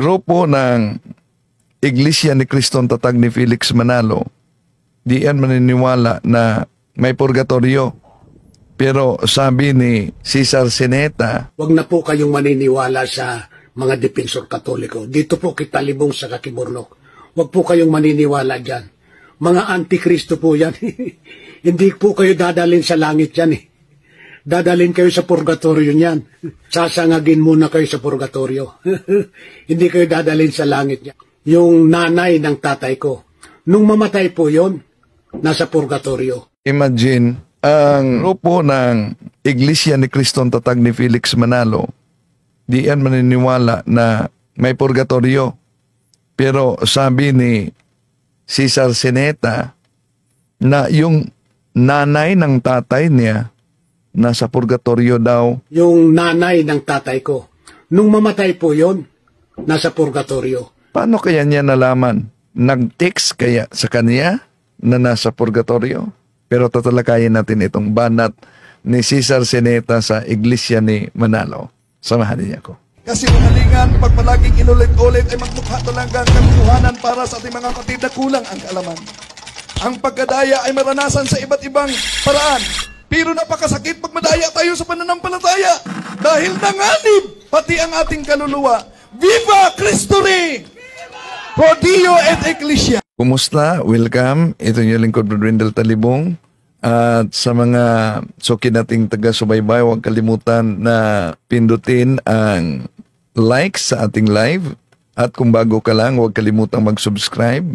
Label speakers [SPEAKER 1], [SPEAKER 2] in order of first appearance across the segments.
[SPEAKER 1] grupo ng Iglesia ni Kristong Tatag ni Felix Manalo, di yan maniniwala na may purgatorio. Pero sabi ni Cesar Sineta,
[SPEAKER 2] wag na po kayong maniniwala sa mga depensor katoliko. Dito po kita libong sa Kakiburnok. Wag po kayong maniniwala dyan. Mga antikristo po yan. Hindi po kayo dadalhin sa langit yan eh. Dadalhin kayo sa purgatorio niyan. Sasangagin muna kayo sa purgatorio. Hindi kayo dadalhin sa langit yan. Yung nanay ng tatay ko, nung mamatay po yon, nasa purgatorio.
[SPEAKER 1] Imagine, ang grupo ng Iglesia ni Kristong Tatag ni Felix Manalo, di yan maniniwala na may purgatorio. Pero sabi ni Cesar Sineta na yung nanay ng tatay niya nasa purgatorio daw.
[SPEAKER 2] Yung nanay ng tatay ko, nung mamatay po yon, nasa purgatorio.
[SPEAKER 1] Paano kaya niya nalaman? Nag-text kaya sa kanya na nasa purgatorio? Pero tatalakayin natin itong banat ni Cesar Sineta sa Iglesia ni Manalo. Samahan niya ako.
[SPEAKER 3] Kasi umalingan, pag palaging inulit-ulit ay magmukha talagang katotohanan para sa ating mga kapatid na kulang ang kaalaman. Ang pagkadaya ay maranasan sa iba't ibang paraan. Pero napakasakit pag madaya tayo sa pananampalataya. Dahil nanganib pati ang ating kaluluwa. Viva Cristo Rey! Pro Dio et Ecclesia.
[SPEAKER 1] Kumusta? Welcome. Ito yung lingkod Brother Wendell Talibong. At sa mga suki nating taga-subaybay, huwag kalimutan na pindutin ang like sa ating live. At kung bago ka lang, huwag kalimutan mag-subscribe.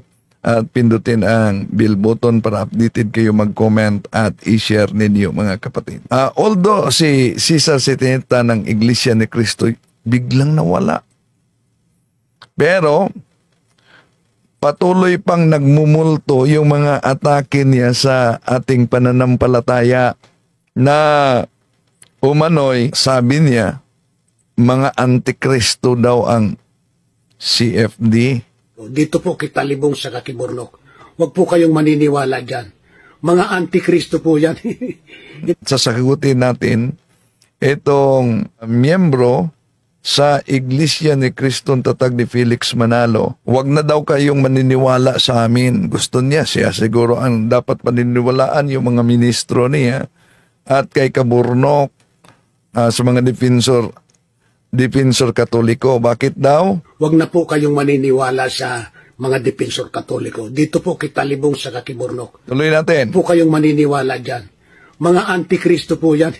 [SPEAKER 1] At pindutin ang bell button para updated kayo mag-comment at i-share ninyo mga kapatid. Although si Cesar Sineta ng Iglesia ni Cristo biglang nawala. Pero patuloy pang nagmumulto yung mga atake niya sa ating pananampalataya na umano'y, sabi niya, mga antikristo daw ang CFD.
[SPEAKER 2] Dito po kita libong sa Kakiburnok. Wag po kayong maniniwala dyan. Mga antikristo po yan.
[SPEAKER 1] Sasagutin natin itong miyembro sa Iglesia ni Kristong Tatag ni Felix Manalo. Huwag na daw kayong maniniwala sa amin. Gusto niya, siya siguro ang dapat paniniwalaan yung mga ministro niya at kay Kaburnok sa mga depensor katoliko. Bakit daw?
[SPEAKER 2] Huwag na po kayong maniniwala sa mga depensor katoliko. Dito po kita libong sa Kakiburnok.
[SPEAKER 1] Tuloy natin.
[SPEAKER 2] Po kayong maniniwala dyan. Mga antikristo po yan.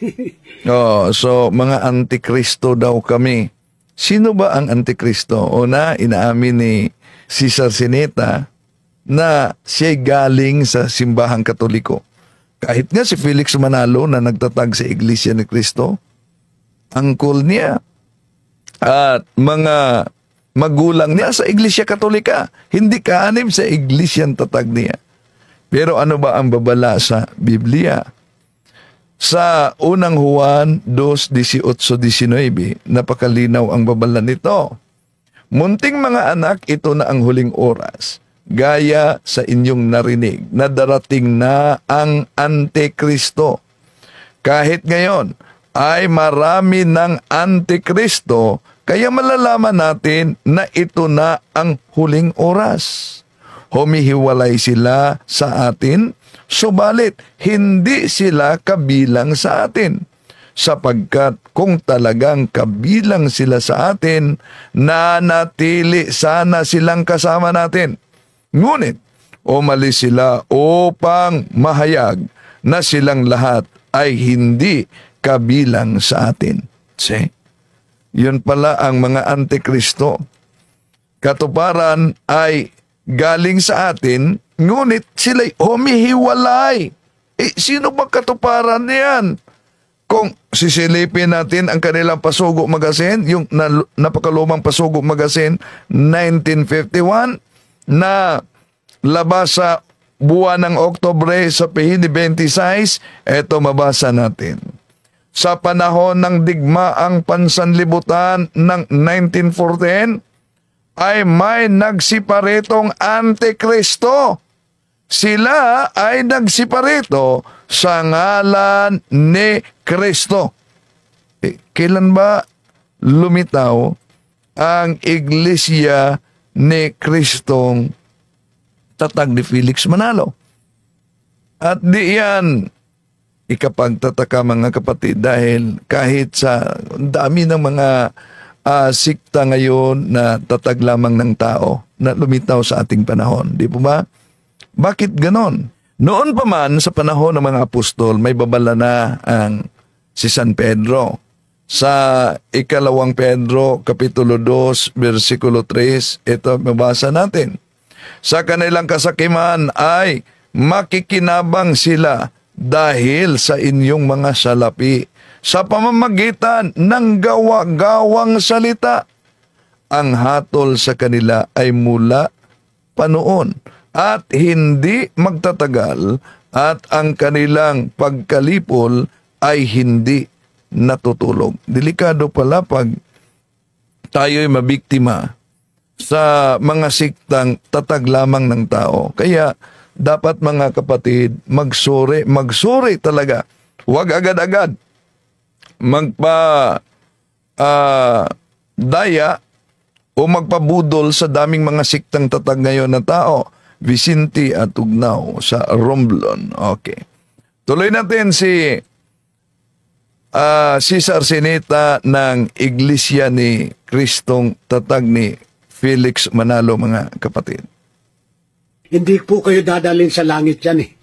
[SPEAKER 1] So mga antikristo daw kami. Sino ba ang antikristo? Una, inaamin ni Cesar Sineta na siya galing sa simbahang katoliko. Kahit nga si Felix Manalo na nagtatag sa Iglesia ni Cristo, angkol niya at mga magulang niya sa Iglesia Katolika, hindi kaanib sa Iglesiang tatag niya. Pero ano ba ang babala sa Biblia? Sa unang Juan 2:18-19, napakalinaw ang babala nito. Munting mga anak, ito na ang huling oras. Gaya sa inyong narinig na darating na ang Antikristo. Kahit ngayon ay marami ng Antikristo, kaya malalaman natin na ito na ang huling oras. Humihiwalay sila sa atin, subalit hindi sila kabilang sa atin. Sapagkat kung talagang kabilang sila sa atin, nanatili sana silang kasama natin. Ngunit umalis sila upang mahayag na silang lahat ay hindi kabilang sa atin. See? Yun pala ang mga antikristo. Katuparan ay galing sa atin, ngunit sila'y humihiwalay. Sino ba katuparan niyan? Kung sisilipin natin ang kanilang Pasugo Magazine, yung napakalumang Pasugo Magazine 1951 na labas sa buwan ng Oktubre sa pihini 26, eto mabasa natin. Sa panahon ng digmaang pansanlibutan ng 1914, ay may nagsiparetong Antikristo. Sila ay nagsiparito sa ngalan ni Kristo. Kailan ba lumitaw ang Iglesia ni Kristong Tatag ni Felix Manalo. At di yan ikapagtataka mga kapatid, dahil kahit sa dami ng mga sikta ngayon na tatag lamang ng tao na lumitaw sa ating panahon. Di po ba? Bakit ganon? Noon pa man sa panahon ng mga apostol, may babala na ang si San Pedro. Sa ikalawang Pedro, Kapitulo 2, versikulo 3, ito mabasa natin. Sa kanilang kasakiman ay makikinabang sila dahil sa inyong mga salapi sa pamamagitan ng gawa-gawang salita. Ang hatol sa kanila ay mula pa noon at hindi magtatagal, at ang kanilang pagkalipol ay hindi natutulog. Delikado pala pag tayo'y mabiktima sa mga siktang tatag lamang ng tao. Kaya dapat mga kapatid, magsuri talaga. Huwag agad-agad daya o magpabudol sa daming mga siktang tatag ngayon na tao. Vicente at Tugnaw sa Romblon. Okay. Tuloy natin si Cesar Sineta ng Iglesia ni Kristong Tatag ni Felix Manalo, mga kapatid.
[SPEAKER 2] Hindi po kayo dadalhin sa langit yan eh.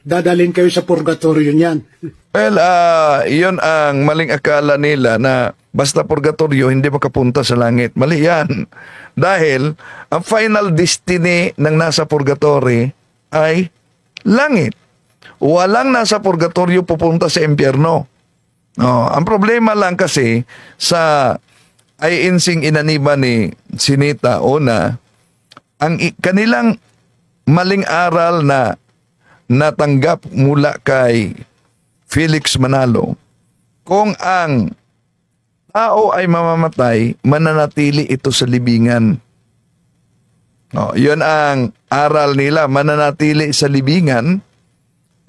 [SPEAKER 2] Dadalhin kayo sa purgatorio niyan.
[SPEAKER 1] Well, yun ang maling akala nila na basta purgatorio, hindi makapunta sa langit. Mali yan. Dahil ang final destiny ng nasa purgatorio ay langit. Walang nasa purgatorio pupunta sa impyerno. Ang problema lang kasi sa INC inaniba ni Sinita una, ang kanilang maling aral na natanggap mula kay Felix Manalo, kung ang tao ay mamamatay, mananatili ito sa libingan. Yun ang aral nila, mananatili sa libingan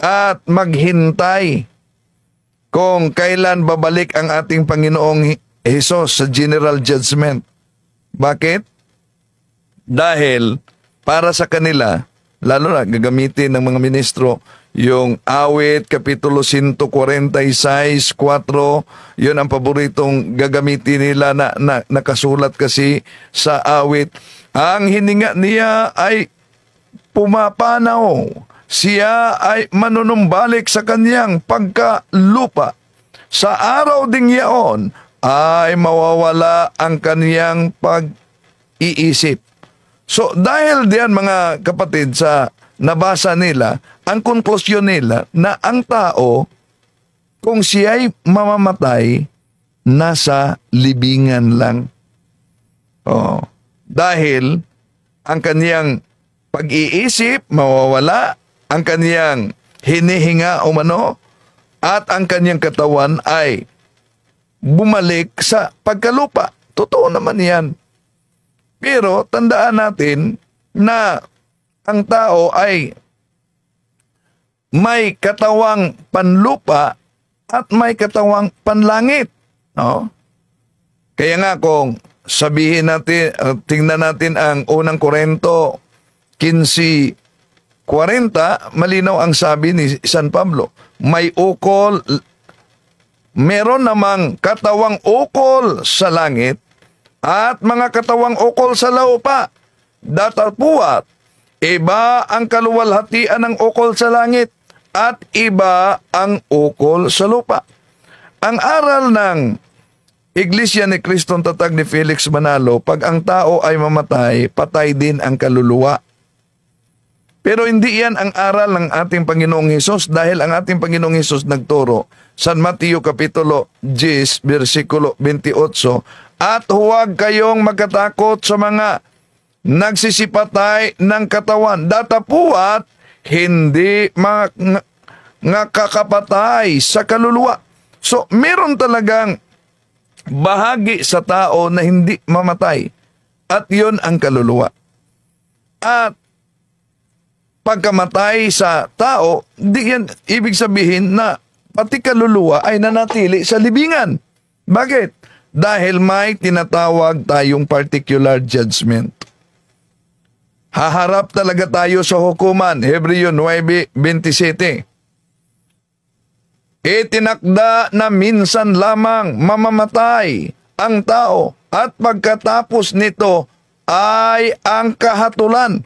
[SPEAKER 1] at maghintay kung kailan babalik ang ating Panginoong Hesus sa General Judgment. Bakit? Dahil para sa kanila, lalo na gagamitin ng mga ministro, yung awit, Kapitulo 146, 4, yun ang paboritong gagamitin nila na nakasulat kasi sa awit. Ang hininga niya ay pumapanaw. Siya ay manunumbalik sa kanyang pagkalupa. Sa araw ding yaon ay mawawala ang kanyang pag-iisip. So dahil diyan mga kapatid sa nabasa nila, ang konklusyon nila na ang tao, kung siya'y mamamatay, nasa libingan lang. Dahil ang kaniyang pag-iisip mawawala, ang kaniyang hinihinga umano, at ang kaniyang katawan ay bumalik sa pagkalupa. Totoo naman yan. Pero tandaan natin na ang tao ay may katawang panlupa at may katawang panlangit. Kaya nga kung sabihin natin, tingnan natin ang unang Korinto 15:40, malinaw ang sabi ni San Pablo, may ukol, meron namang katawang ukol sa langit at mga katawang ukol sa lupa. Datapwat, iba ang kaluwalhatian ng ukol sa langit at iba ang ukol sa lupa. Ang aral ng Iglesia ni Kristong Tatag ni Felix Manalo, pag ang tao ay mamatay, patay din ang kaluluwa. Pero hindi yan ang aral ng ating Panginoong Hesus, dahil ang ating Panginoong Hesus nagturo San Mateo Kapitulo 10, versikulo 28, at huwag kayong magkatakot sa mga nagsisipatay ng katawan. Datapwat, hindi kakapatay sa kaluluwa. So, meron talagang bahagi sa tao na hindi mamatay, at yun ang kaluluwa. At pagkamatay sa tao, di yan ibig sabihin na pati kaluluwa ay nanatili sa libingan. Bakit? dahil may tinatawag tayong particular judgment. Haharap talaga tayo sa hukuman, Hebreo 9:27. Itinakda na minsan lamang mamamatay ang tao at pagkatapos nito ay ang kahatulan.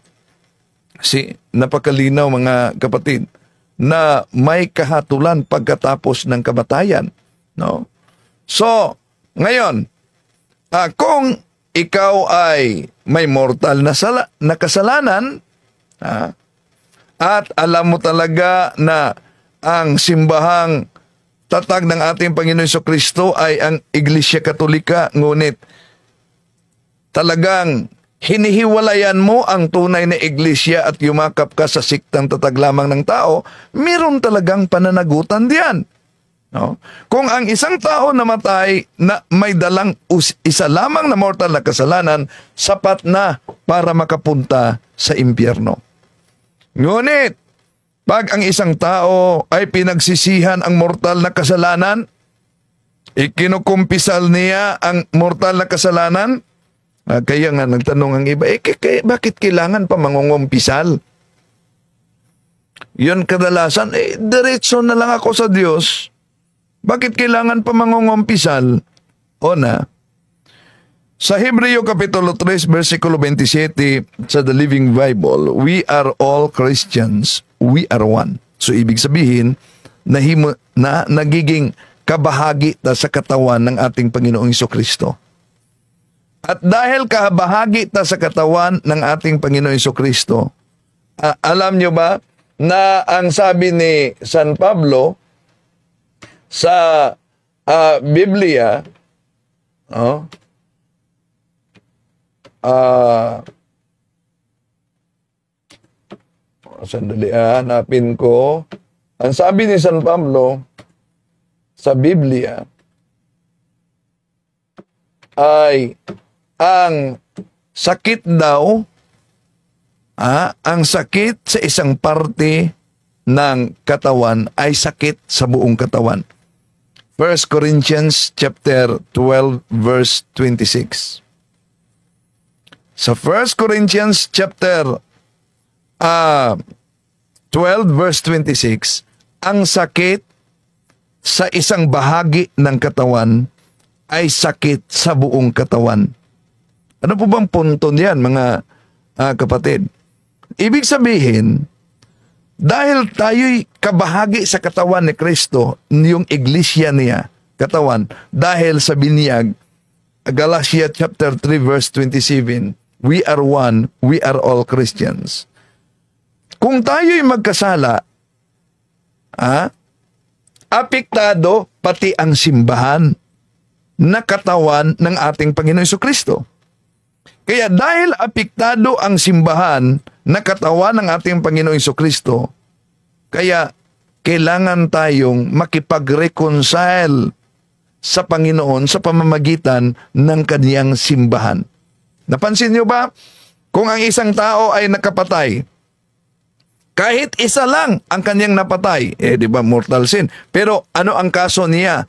[SPEAKER 1] Napakalinaw mga kapatid na may kahatulan pagkatapos ng kamatayan. No? So, ngayon, kung ikaw ay may mortal na kasalanan, at alam mo talaga na ang simbahang tatag ng ating Panginoon Jesucristo ay ang Iglesia Katolika, ngunit talagang hinihiwalayan mo ang tunay na iglesia at yumakap ka sa siktang tatag lamang ng tao, meron talagang pananagutan diyan. No? Kung ang isang tao namatay na may dalang isa lamang na mortal na kasalanan, sapat na para makapunta sa impyerno. Ngunit, pag ang isang tao ay pinagsisihan ang mortal na kasalanan, ikinukumpisal niya ang mortal na kasalanan, kaya nga nagtanong ang iba, bakit kailangan pa mangungumpisal? Yun kadalasan, diretso na lang ako sa Diyos. Bakit kailangan pa mangungumpisal? Sa Hebreo Kapitulo 3, versikulo 27 sa The Living Bible, we are all Christians, we are one. So ibig sabihin, na nagiging kabahagi ta sa katawan ng ating Panginoong Jesucristo. At dahil kabahagi ta sa katawan ng ating Panginoong Jesucristo, alam nyo ba na ang sabi ni San Pablo sa Biblia, sandali, hanapin ko. Ang sabi ni San Pablo sa Biblia ay ang sakit daw, ang sakit sa isang parte ng katawan ay sakit sa buong katawan. 1 Corinthians chapter 12 verse 26. Sa 1 Corinthians chapter 12 verse 26, ang sakit sa isang bahagi ng katawan ay sakit sa buong katawan. Ano po bang punto niyan, mga kapatid? Ibig sabihin, dahil tayo'y kabahagi sa katawan ni Kristo, yung iglesia niya, katawan, dahil sa binyag, Galatia chapter 3 verse 27, we are one, we are all Christians. Kung tayo'y magkasala, apektado pati ang simbahan na katawan ng ating Panginoon Jesucristo. Kaya dahil apektado ang simbahan na katawan ng ating Panginoong Jesucristo, kaya kailangan tayong makipag-reconcile sa Panginoon sa pamamagitan ng kaniyang simbahan. Napansin niyo ba? Kung ang isang tao ay nakapatay, kahit isa lang ang kanyang napatay, di ba mortal sin? Pero ano ang kaso niya?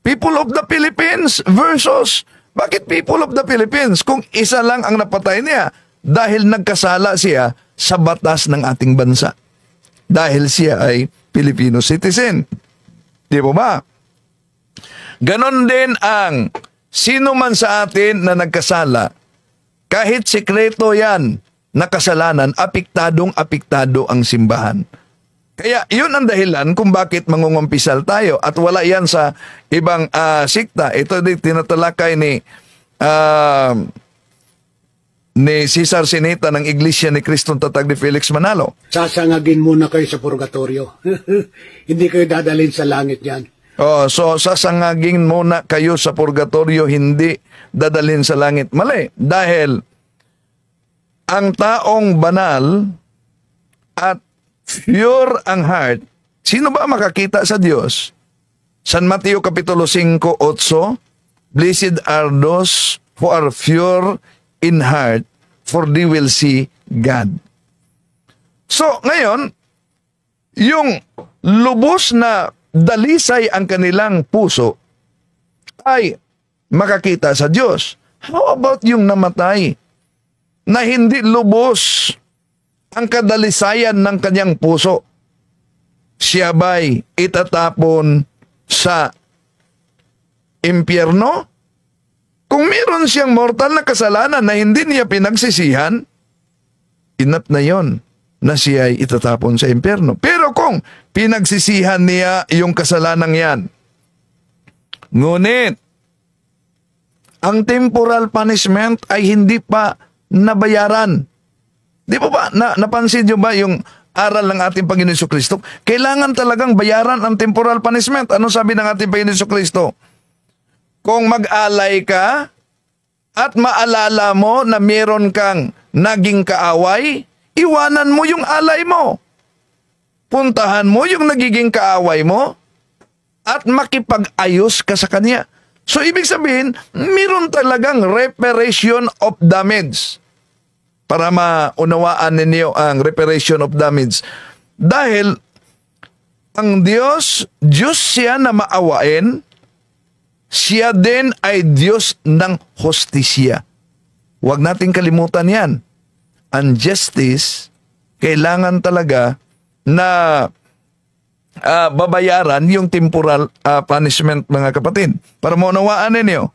[SPEAKER 1] People of the Philippines versus, bakit people of the Philippines? Kung isa lang ang napatay niya, dahil nagkasala siya sa batas ng ating bansa. Dahil siya ay Filipino citizen. Di ba? Ganon din ang sino man sa atin na nagkasala, kahit sekreto yan na kasalanan, apektado ang simbahan. Kaya yun ang dahilan kung bakit mangungumpisal tayo at wala yan sa ibang sikta. Ito din tinatalakay ni Cesar Sinita ng Iglesia ni Kristong Tatag ni Felix Manalo.
[SPEAKER 2] Sasangagin muna kayo sa purgatorio. Hindi kayo dadalhin sa langit yan.
[SPEAKER 1] So sasangagin muna kayo sa purgatorio, hindi dadalhin sa langit. Mali, dahil ang taong banal at pure ang heart, sino ba makakita sa Diyos? San Mateo Kapitulo 5:8, Blessed are those who are pure in heart, for they will see God. So, ngayon, yung lubos na dalisay ang kanilang puso ay makakita sa Diyos. How about yung namatay na hindi lubos ang kadalisayan ng kanyang puso? Siya ba'y itatapon sa impyerno? Kung meron siyang mortal na kasalanan na hindi niya pinagsisihan, inat na yon na siya ay itatapon sa impyerno. Pero kung pinagsisihan niya yung kasalanang yan, ngunit ang temporal punishment ay hindi pa nabayaran. Di ba napansin nyo ba yung aral ng ating Panginoon Jesucristo? Kailangan talagang bayaran ang temporal punishment. Ano sabi ng ating Panginoon Jesucristo? Kung mag-alay ka at maalala mo na meron kang naging kaaway, iwanan mo yung alay mo. Puntahan mo yung nagiging kaaway mo at makipag-ayos ka sa kanya. So, ibig sabihin, meron talagang reparation of damage. Para maunawaan ninyo ang reparation of damage. Dahil ang Diyos siya na maawain, siya din ay Diyos ng hostisya. Huwag nating kalimutan yan. Ang justice, kailangan talaga na babayaran yung temporal punishment, mga kapatid. Para maunawaan ninyo,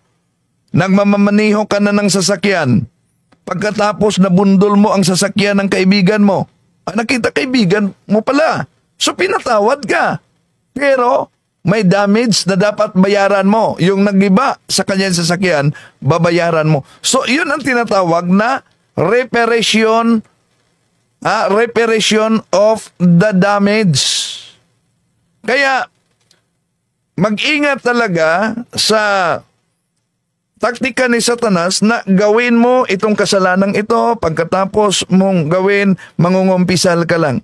[SPEAKER 1] nagmamaniho ka na ng sasakyan, pagkatapos nabundol mo ang sasakyan ng kaibigan mo, nakita kaibigan mo pala, so pinatawad ka. Pero may damage na dapat bayaran mo. Yung nagiba sa kanyang sasakyan, babayaran mo. So yun ang tinatawag na reparation of the damage. Kaya, mag-ingat talaga sa taktika ni Satanas na gawin mo itong kasalanang ito, pagkatapos mong gawin, mangungumpisal ka lang.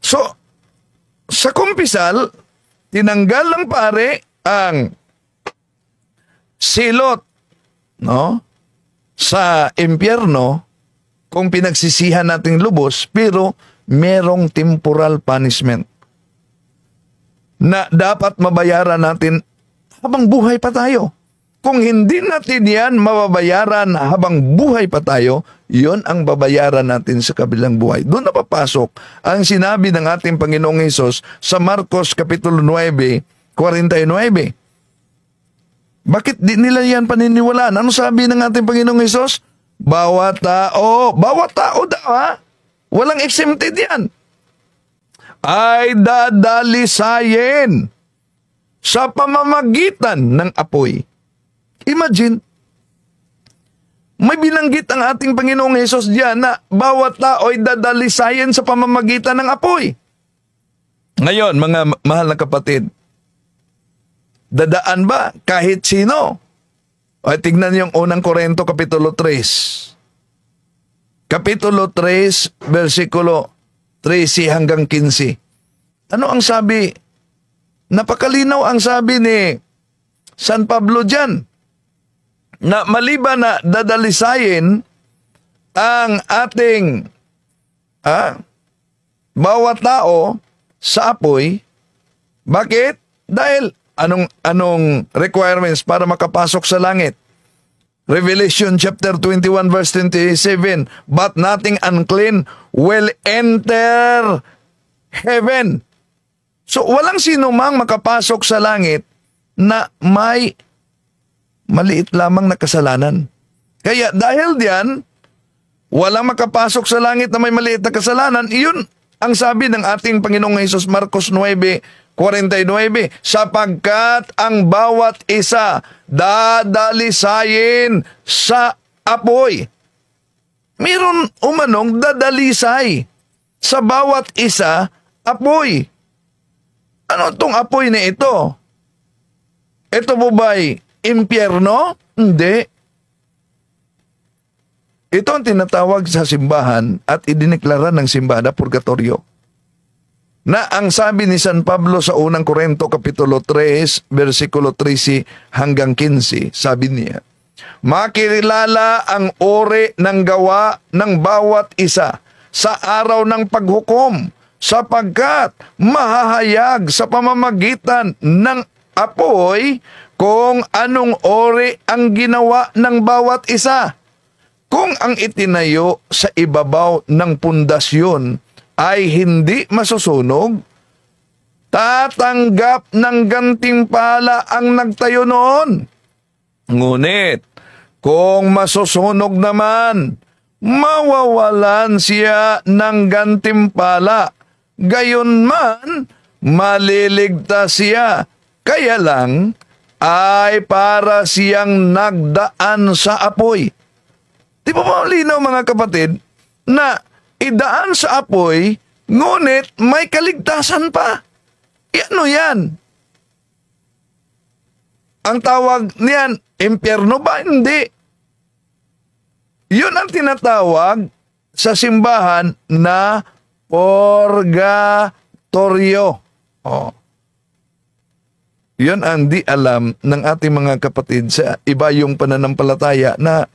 [SPEAKER 1] So, sa kumpisal, tinanggal ng pare ang silot, no, sa impyerno kung pinagsisihan nating lubos, pero merong temporal punishment na dapat mabayaran natin habang buhay pa tayo. Kung hindi natin yan mababayaran habang buhay pa tayo, yon ang babayaran natin sa kabilang buhay. Doon na papasok ang sinabi ng ating Panginoong Hesus sa Marcos Kapitulo 9, 49. Bakit di nila yan paniniwalaan? Ano sabi ng ating Panginoong Hesus? Bawat tao daw walang exempted yan, ay dadalisayin sa pamamagitan ng apoy. Imagine, may binanggit ang ating Panginoong Hesus diyan na bawat tao ay dadalisayin sa pamamagitan ng apoy. Ngayon, mga mahal na kapatid, dadaan ba kahit sino? O tignan yung unang Korinto Kapitulo 3. Kapitulo 3, versikulo 13 hanggang 15. Ano ang sabi? Napakalinaw ang sabi ni San Pablo dyan, na maliban na dadalisayin ang ating bawat tao sa apoy. Bakit? Dahil anong requirements para makapasok sa langit? Revelation chapter 21 verse 27, but nothing unclean will enter heaven. So walang sino mang makapasok sa langit na may maliit lamang na kasalanan. Kaya dahil diyan, walang makapasok sa langit na may maliit na kasalanan. Iyon ang sabi ng ating Panginoong Hesus, Marcos 9:49, sapagkat ang bawat isa dadalisayin sa apoy. Meron umanong dadalisay sa bawat isa apoy. Ano itong apoy na ito? Ito po ba'y impyerno? Hindi. Ito ang tinatawag sa simbahan at idineklara ng simbahan na purgatorio. Na ang sabi ni San Pablo sa unang Korinto Kapitulo 3, versikulo 13 hanggang 15, sabi niya, makilala ang uri ng gawa ng bawat isa sa araw ng paghukom, sapagkat mahahayag sa pamamagitan ng apoy kung anong ori ang ginawa ng bawat isa. Kung ang itinayo sa ibabaw ng pundasyon ay hindi masusunog, tatanggap ng gantimpala ang nagtayo noon. Ngunit, kung masusunog naman, mawawalan siya ng gantimpala. Gayunman, maliligtas siya. Kaya lang, ay para siyang nagdaan sa apoy. Di ba malinaw mga kapatid, na idaan sa apoy, ngunit may kaligtasan pa. Ano yan? Ang tawag niyan, impyerno ba? Hindi. Yun ang tinatawag sa simbahan na purgatorio. Oh. Yun ang di alam ng ating mga kapatid sa iba yung pananampalataya na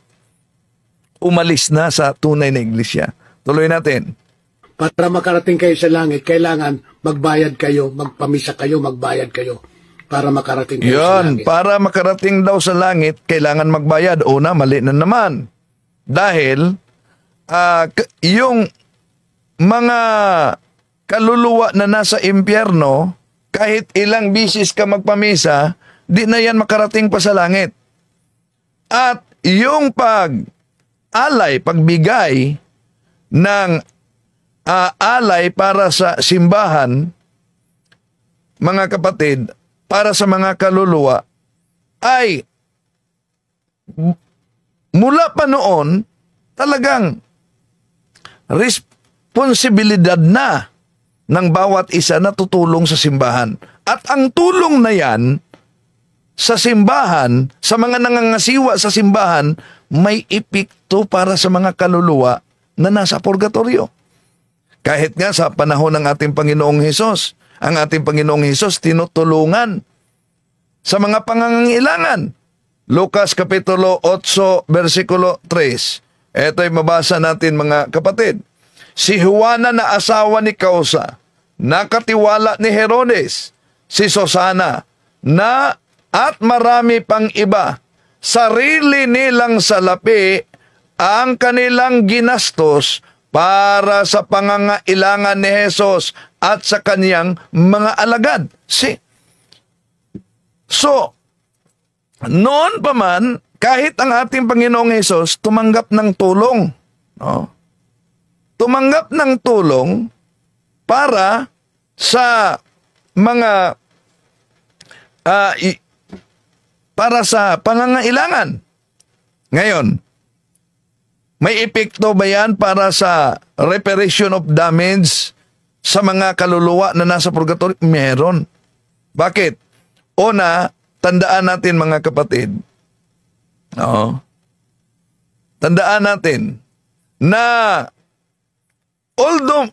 [SPEAKER 1] umalis na sa tunay na iglesia. Tuloy natin.
[SPEAKER 2] Para makarating kayo sa langit, kailangan magbayad kayo, magpamisa kayo, magbayad kayo para makarating kayo sa langit.
[SPEAKER 1] Para makarating daw sa langit, kailangan magbayad. Una, mali na naman. Dahil, yung mga kaluluwa na nasa impyerno, kahit ilang bisis ka magpamisa, di na yan makarating pa sa langit. At yung pagbigay ng alay para sa simbahan, mga kapatid, para sa mga kaluluwa, ay mula pa noon, talagang responsibilidad na ng bawat isa na tutulong sa simbahan. At ang tulong na yan sa simbahan, sa mga nangangasiwa sa simbahan, may epekto para sa mga kaluluwa na nasa purgatorio. Kahit nga sa panahon ng ating Panginoong Hesus, ang ating Panginoong Hesus tinutulungan sa mga pangangailangan. Lucas Kapitulo 8, versikulo 3. Ito'y mabasa natin mga kapatid. Si Juana na asawa ni Kausa, nakatiwala ni Herodes, si Susana, na at marami pang iba, sarili nilang salapi ang kanilang ginastos para sa pangangailangan ni Jesus at sa kaniyang mga alagad. So, noon pa man, kahit ang ating Panginoong Jesus tumanggap ng tulong, no? Tumanggap ng tulong para sa mga para sa pangangailangan. Ngayon, may epekto ba yan para sa reparation of damage sa mga kaluluwa na nasa purgatorio? Meron. Bakit? Una, tandaan natin mga kapatid. Tandaan natin na although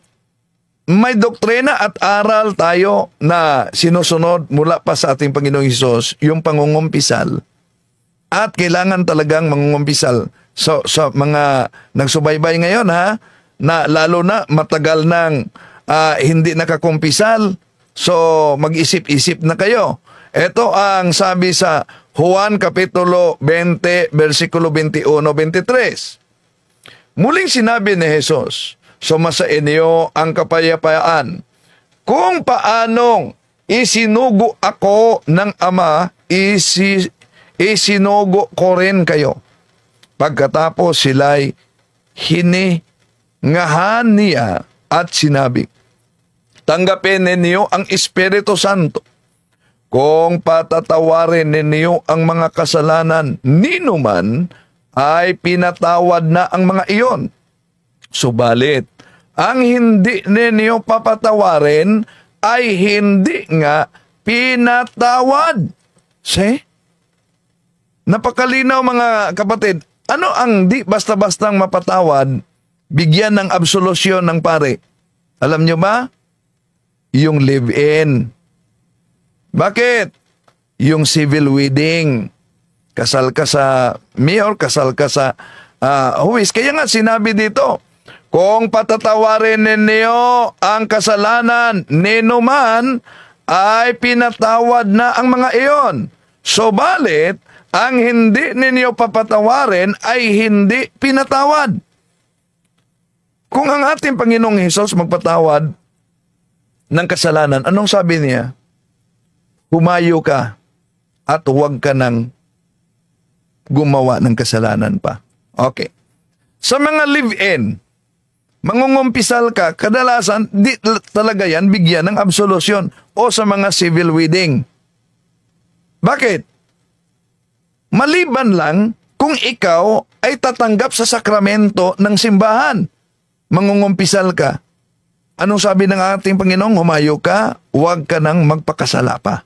[SPEAKER 1] may doktrina at aral tayo na sinusunod mula pa sa ating Panginoong Hesus, yung pangungumpisal, at kailangan talagang mangungumpisal. So, sa mga nagsubaybay ngayon na lalo na matagal nang hindi nakakumpisal, so mag-isip-isip na kayo. Ito ang sabi sa Juan Kapitulo 20, versikulo 21-23. Muling sinabi ni Jesus, sumasain niyo ang kapayapaan. Kung paanong isinugo ako ng Ama, isinugo ko rin kayo. Pagkatapos sila'y hiningahan niya at sinabi, tanggapin ninyo ang Espiritu Santo. Kung patatawarin ninyo ang mga kasalanan ninuman, ay pinatawad na ang mga iyon. Subalit, ang hindi ninyo papatawarin ay hindi nga pinatawad. Napakalinaw mga kapatid. Ano ang di basta-bastang mapatawad, bigyan ng absolusyon ng pare? Alam nyo ba? Yung live-in. Bakit? Yung civil wedding. Kasal ka sa mayor, kasal ka sa huwis. Kaya nga sinabi dito, kung patatawarin ninyo ang kasalanan ninuman, ay pinatawad na ang mga iyon. Subalit, ang hindi ninyo papatawarin ay hindi pinatawad. Kung ang ating Panginoong Hesus magpatawad ng kasalanan, anong sabi niya? Humayo ka at huwag ka nang gumawa ng kasalanan pa. Okay. Sa mga live-in, mangungumpisal ka, kadalasan, di talaga yan bigyan ng absolusyon o sa mga civil wedding. Bakit? Maliban lang kung ikaw ay tatanggap sa sakramento ng simbahan. Mangungumpisal ka. Anong sabi ng ating Panginoong? Humayo ka, huwag ka nang magpakasala pa.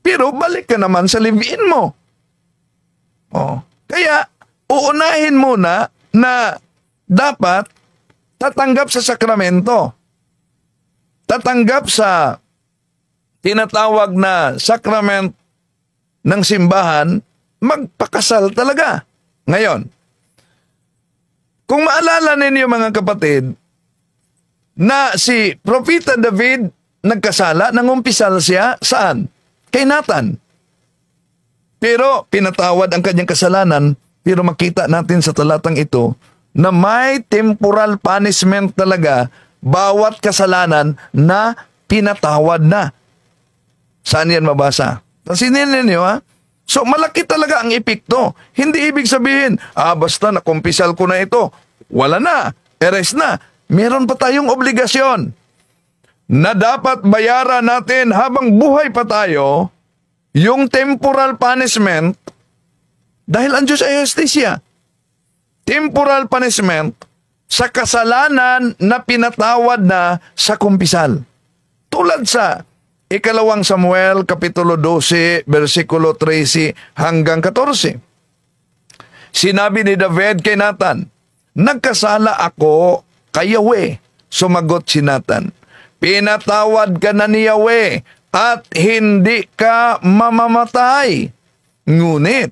[SPEAKER 1] Pero balik ka naman sa live-in mo. Kaya, uunahin muna na dapat tatanggap sa sakramento. Tatanggap sa tinatawag na sakrament ng simbahan, magpakasal talaga. Ngayon, kung maalala ninyo mga kapatid, na si Propeta David nagkasala, nangumpisal siya, saan? Kay Nathan. Pero pinatawad ang kanyang kasalanan, pero makita natin sa talatang ito na may temporal punishment talaga bawat kasalanan na pinatawad na. Saan yan mabasa? Pansinin ninyo ha? So malaki talaga ang epekto. Hindi ibig sabihin, basta nakumpisal ko na ito, wala na, eres na. Meron pa tayong obligasyon na dapat bayaran natin habang buhay pa tayo yung temporal punishment dahil ang Diyos ay justisya. Temporal punishment sa kasalanan na pinatawad na sa kumpisal. Tulad sa Ikalawang Samuel, Kapitulo 12, versikulo 13 hanggang 14. Sinabi ni David kay Nathan, nagkasala ako kay Yahweh. Sumagot si Nathan, pinatawad ka na ni Yahweh at hindi ka mamamatay. Ngunit,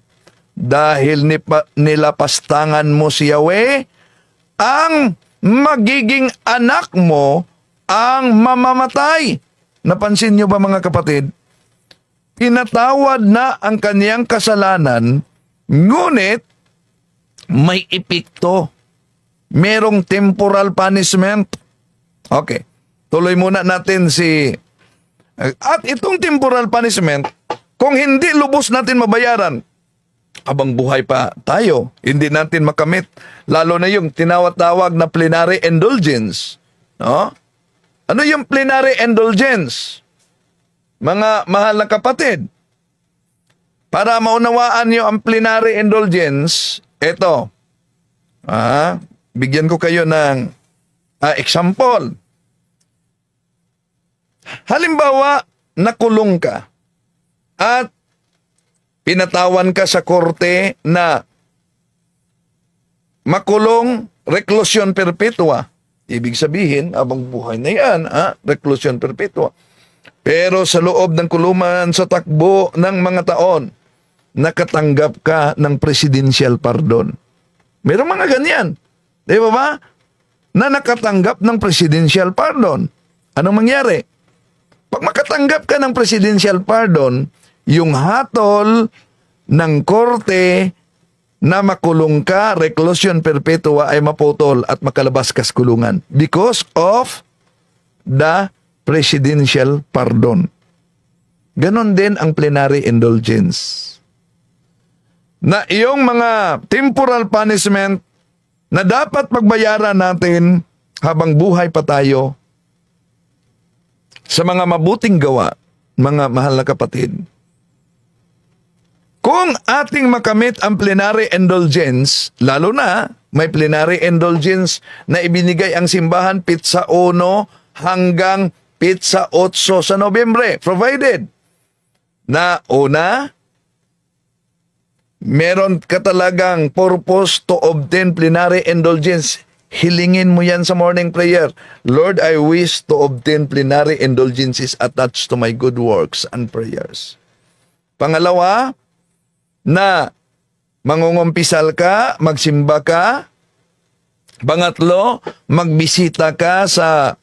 [SPEAKER 1] dahil nilapastangan mo si Yahweh, ang magiging anak mo ang mamamatay. Napansin niyo ba mga kapatid? Pinatawad na ang kaniyang kasalanan, ngunit may epekto. Merong temporal punishment. Okay. Tuloy muna natin at itong temporal punishment, kung hindi lubos natin mabayaran, habang buhay pa tayo, hindi natin makamit. Lalo na yung tinawag na plenary indulgence. No? Ano yung plenary indulgence? Mga mahal na kapatid, para maunawaan nyo ang plenary indulgence, ito. Bigyan ko kayo ng example. Halimbawa, nakulong ka at pinatawan ka sa korte na makulong reclusion perpetua. Ibig sabihin, abang buhay na yan, reclusion perpetua. Pero sa loob ng kulungan sa takbo ng mga taon, nakatanggap ka ng presidential pardon. Mayroong mga ganyan. Di ba? Na nakatanggap ng presidential pardon. Anong mangyari? Pag makatanggap ka ng presidential pardon, yung hatol ng korte na makulong ka, reclusion perpetua ay maputol at makalabas ka sa kulungan because of the presidential pardon. Ganon din ang plenary indulgence. Na iyong mga temporal punishment na dapat pagbayaran natin habang buhay pa tayo sa mga mabuting gawa, mga mahal na kapatid. Kung ating makamit ang plenary indulgence, lalo na may plenary indulgence na ibinigay ang simbahan pitsa 1 hanggang pitsa 8 sa Nobyembre, provided na una, meron ka talagang purpose to obtain plenary indulgence. Hilingin mo yan sa morning prayer. Lord, I wish to obtain plenary indulgences attached to my good works and prayers. Pangalawa, na mangungumpisal ka, magsimba ka. Pangatlo, magbisita ka sa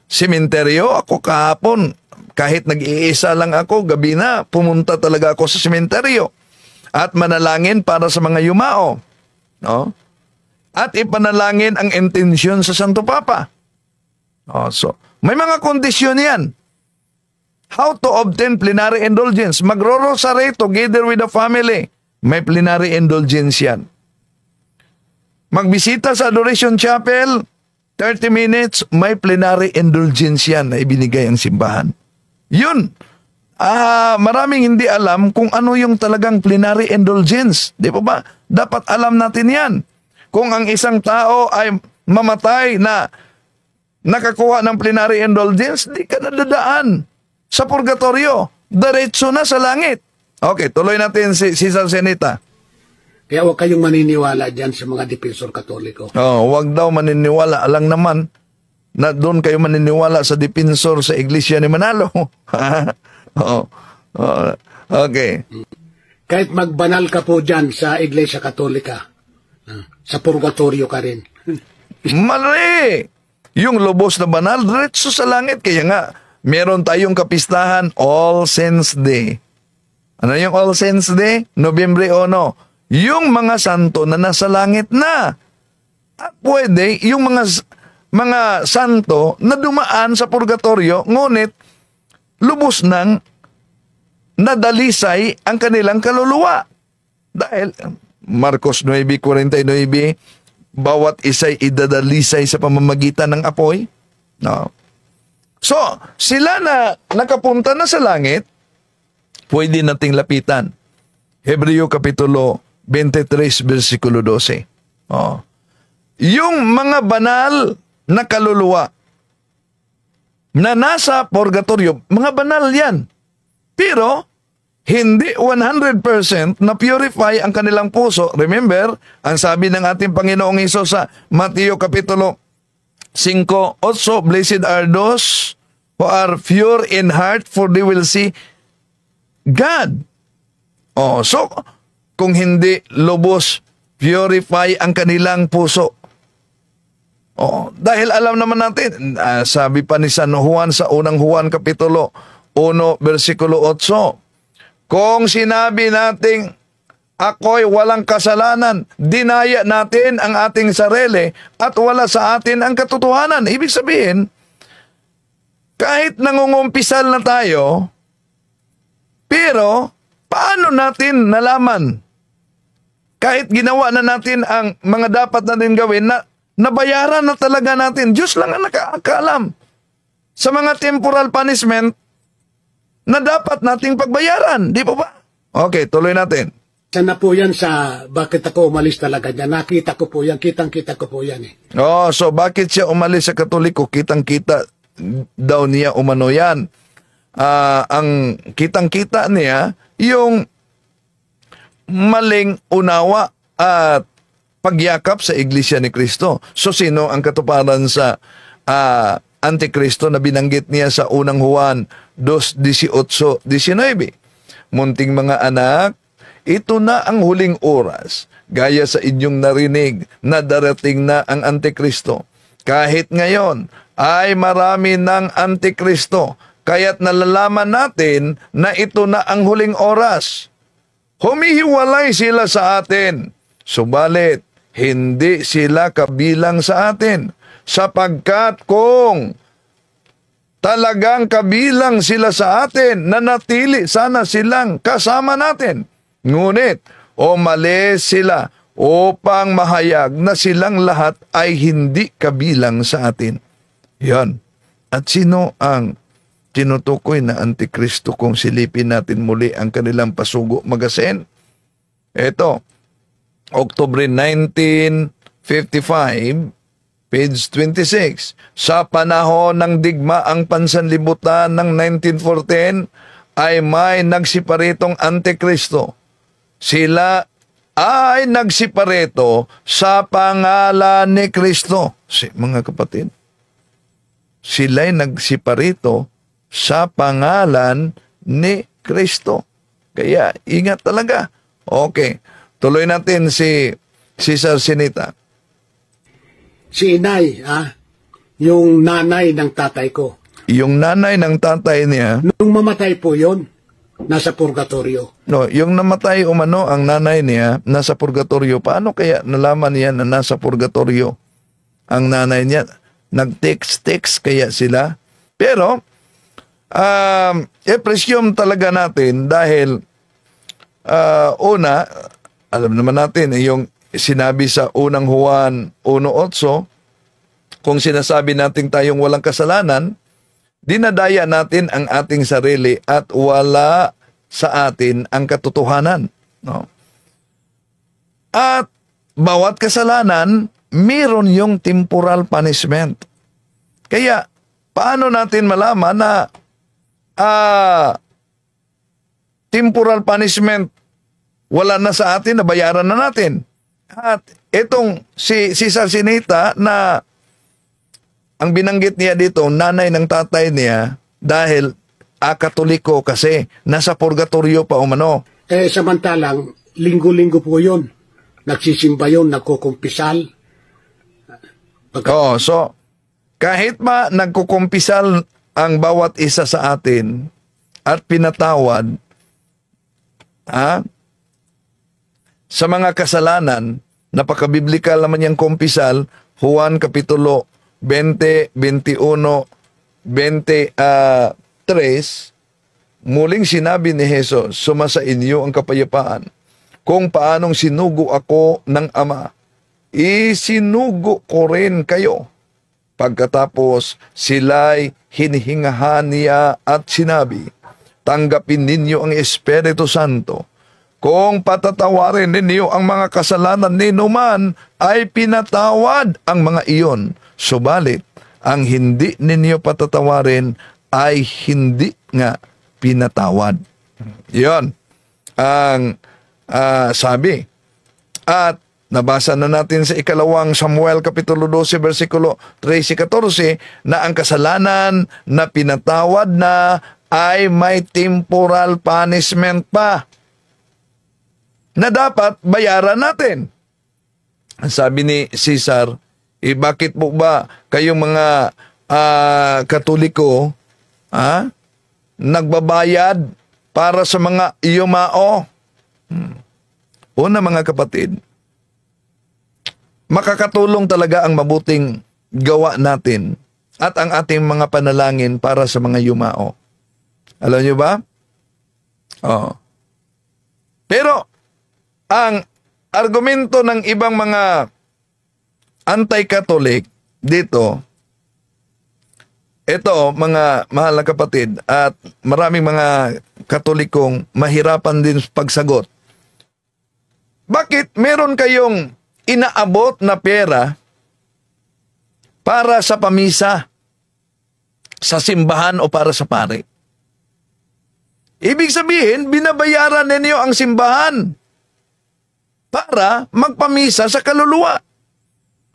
[SPEAKER 1] sementeryo. Ako kahapon, kahit nag-iisa lang ako, gabi na, pumunta talaga ako sa sementeryo at manalangin para sa mga yumao. No? At ipanalangin ang intensyon sa Santo Papa. So, may mga kondisyon yan. How to obtain plenary indulgence? Magro-rosary together with the family. May plenary indulgence yan. Magbisita sa Adoration Chapel, 30 minutes, may plenary indulgence yan na ibinigay ang simbahan. Yun. Maraming hindi alam kung ano yung talagang plenary indulgence. Di ba ba? Dapat alam natin yan. Kung ang isang tao ay mamatay na nakakuha ng plenary indulgence, di ka nadadaan sa purgatorio. Diretso na sa langit. Okay, tuloy natin si Cesar Zenita.
[SPEAKER 2] Kaya huwag kayong maniniwala dyan sa mga depensor katoliko.
[SPEAKER 1] Huwag daw maniniwala. Alang naman na doon kayo maniniwala sa depensor sa Iglesia ni Manalo. Okay.
[SPEAKER 2] Kahit magbanal ka po dyan sa Iglesia Katolika, sa purgatorio ka rin.
[SPEAKER 1] Mali! Yung lubos na banal, diretso sa langit. Kaya nga, meron tayong kapistahan All Saints Day. Ano yung All Saints Day? Nobyembre 1. Yung mga santo na nasa langit na. At pwede yung mga santo na dumaan sa purgatorio, ngunit lubos nang nadalisay ang kanilang kaluluwa. Dahil Marcos 9:49, bawat isa'y idadalisay sa pamamagitan ng apoy. No. So, sila na nakapunta na sa langit, pwede nating lapitan. Hebreo Kapitulo 23, versikulo 12. Yung mga banal na kaluluwa na nasa purgatorio, mga banal yan. Pero, hindi 100% na purify ang kanilang puso. Remember, ang sabi ng ating Panginoong Hesus sa Mateo Kapitulo 5:8, Blessed are those who are pure in heart, for they will see God. So, kung hindi lubos, purify ang kanilang puso. Dahil alam naman natin, sabi pa ni San Juan sa unang Juan Kapitulo 1, versikulo 8, kung sinabi nating ako'y walang kasalanan, dinaya natin ang ating sarili at wala sa atin ang katotohanan. Ibig sabihin, kahit nangungumpisal na tayo, pero paano natin nalaman? Kahit ginawa na natin ang mga dapat natin gawin, na nabayaran na talaga natin. Diyos lang ang nakakaalam sa mga temporal punishment na dapat nating pagbayaran. Di ba? Okay, tuloy natin.
[SPEAKER 2] Sana po yan sa bakit ako umalis talaga dyan. Nakita ko po yan, kitang-kita ko po yan eh.
[SPEAKER 1] So bakit siya umalis sa Katoliko? Kitang-kita daw niya umano yan. Ang kitang-kita niya, yung maling unawa at pagyakap sa Iglesia ni Cristo. So sino ang katuparan sa Antikristo na binanggit niya sa unang Juan 2:18-19? Munting mga anak, ito na ang huling oras. Gaya sa inyong narinig na darating na ang Antikristo. Kahit ngayon ay marami ng Antikristo, kaya't nalalaman natin na ito na ang huling oras. Humihiwalay sila sa atin, subalit hindi sila kabilang sa atin, sapagkat kung talagang kabilang sila sa atin, nanatili sana silang kasama natin. Ngunit umalis sila upang mahayag na silang lahat ay hindi kabilang sa atin. Yan. At sino ang tinutukoy na Antikristo kung silipin natin muli ang kanilang pasugo magasin? Ito, October 1955, page 26. Sa panahon ng digmaang pansanlibutan ng 1914 ay may nagsiparitong Antikristo. Sila ay nagsiparito sa pangalan ni Kristo. Mga kapatid, sila'y nagsiparito sa pangalan ni Kristo. Kaya, ingat talaga. Okay. Tuloy natin si Cesar Zenita.
[SPEAKER 2] Si Inay, Yung nanay ng tatay ko.
[SPEAKER 1] Yung nanay ng tatay niya,
[SPEAKER 2] Nung mamatay po yon, nasa purgatorio.
[SPEAKER 1] no, yung namatay umano ang nanay niya nasa purgatorio. Paano kaya nalaman niya na nasa purgatorio ang nanay niya? Nag-text kaya sila. Pero presume talaga natin dahil una, alam naman natin yung sinabi sa unang Juan 1:8, kung sinasabi natin tayong walang kasalanan, dinadaya natin ang ating sarili at wala sa atin ang katotohanan. No? At bawat kasalanan, meron yung temporal punishment. Kaya, paano natin malaman na temporal punishment wala na sa atin, nabayaran na natin? At itong si Sarsinita na ang binanggit niya dito, nanay ng tatay niya, dahil Katoliko kasi, nasa purgatorio pa umano.
[SPEAKER 2] Samantalang, linggo-linggo po yun. Nagsisimba yun, nagkukumpisal.
[SPEAKER 1] Oo, so, kahit ma nagkukumpisal ang bawat isa sa atin at pinatawad sa mga kasalanan, napakabiblikal naman yung kumpisal, Juan Kapitulo 20, 21, 23, muling sinabi ni Jesus, sumasa inyo ang kapayapaan. Kung paanong sinugo ako ng Ama, isinugo ko rin kayo. Pagkatapos sila'y hinihingahan niya at sinabi, tanggapin ninyo ang Espiritu Santo. Kung patatawarin ninyo ang mga kasalanan ninuman, ay pinatawad ang mga iyon. Subalit, ang hindi ninyo patatawarin ay hindi nga pinatawad. Yon ang sabi. At nabasa na natin sa ikalawang Samuel Kapitulo 12, versikulo 13-14, na ang kasalanan na pinatawad na ay may temporal punishment pa na dapat bayaran natin. Sabi ni Cesar, bakit po ba kayong mga Katoliko nagbabayad para sa mga yumao? Una mga kapatid, makakatulong talaga ang mabuting gawa natin at ang ating mga panalangin para sa mga yumao. Alam niyo ba? Pero, ang argumento ng ibang mga anti-Catholic dito, ito mga mahal na kapatid at maraming mga Katolikong mahirapan din pagsagot. Bakit meron kayong inaabot na pera para sa pamisa, sa simbahan o para sa pare? Ibig sabihin, binabayaran ninyo ang simbahan para magpamisa sa kaluluwa.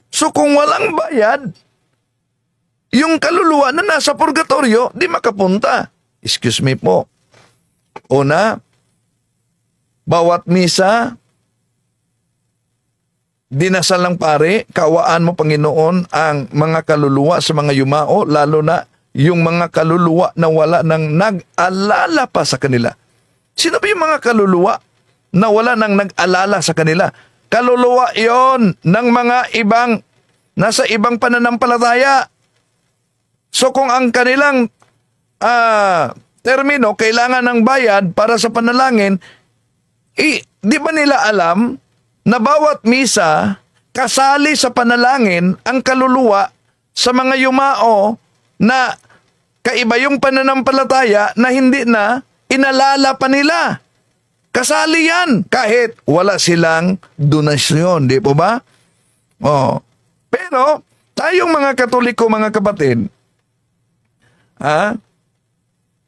[SPEAKER 1] So kung walang bayad, yung kaluluwa na nasa purgatorio, di makapunta. Excuse me po. Una, bawat misa, dinasal ng pare, kaawaan mo Panginoon ang mga kaluluwa sa mga yumao, lalo na yung mga kaluluwa na wala nang nag-alala pa sa kanila. Sino ba yung mga kaluluwa na wala nang nag-alala sa kanila? Kaluluwa yon ng mga ibang, nasa ibang pananampalataya. So kung ang kanilang termino, kailangan ng bayad para sa panalangin, di ba nila alam na bawat misa, kasali sa panalangin ang kaluluwa sa mga yumao na kaiba yung pananampalataya na hindi na inalala pa nila. Kasali yan kahit wala silang donasyon, di po ba? Pero tayong mga Katoliko, mga kapatid,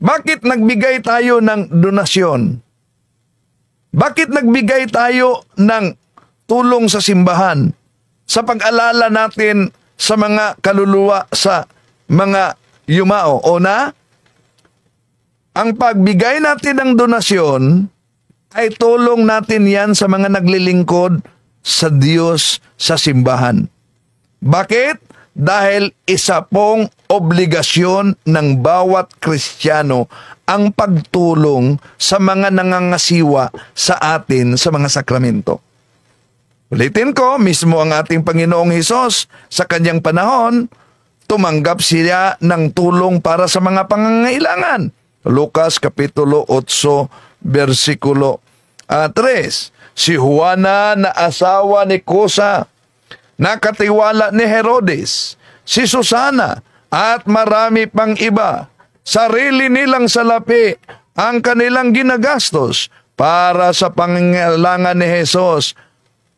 [SPEAKER 1] bakit nagbigay tayo ng donasyon? Bakit nagbigay tayo ng tulong sa simbahan sa pag-alala natin sa mga kaluluwa sa mga yumao? Una, ang pagbigay natin ng donasyon ay tulong natin yan sa mga naglilingkod sa Diyos sa simbahan. Bakit? dahil isa pong obligasyon ng bawat Kristiyano ang pagtulong sa mga nangangasiwa sa atin sa mga sakramento. Ulitin ko, mismo ang ating Panginoong Hesus sa kanyang panahon, tumanggap siya ng tulong para sa mga pangangailangan. Lucas Kapitulo 8, versikulo 3. Si Juana na asawa ni Kusa, nakatiwala ni Herodes, si Susana at marami pang iba, sarili nilang salapi ang kanilang ginagastos para sa pangangailangan ni Hesus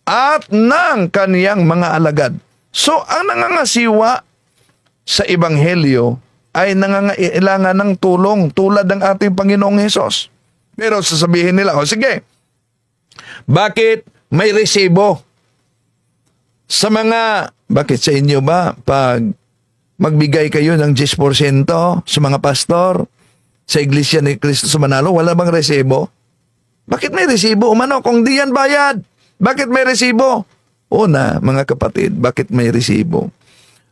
[SPEAKER 1] at ng kaniyang mga alagad. So, ang nangangasiwa sa Ebanghelyo ay nangangailangan ng tulong tulad ng ating Panginoong Hesus. Pero sasabihin nila, sige, bakit may resibo? Bakit sa inyo ba pag magbigay kayo ng 10% sa mga pastor sa Iglesia ni Cristo sa Manalo, wala bang resibo? Bakit may resibo? Umano, kung di yan bayad, bakit may resibo? Una, mga kapatid, bakit may resibo?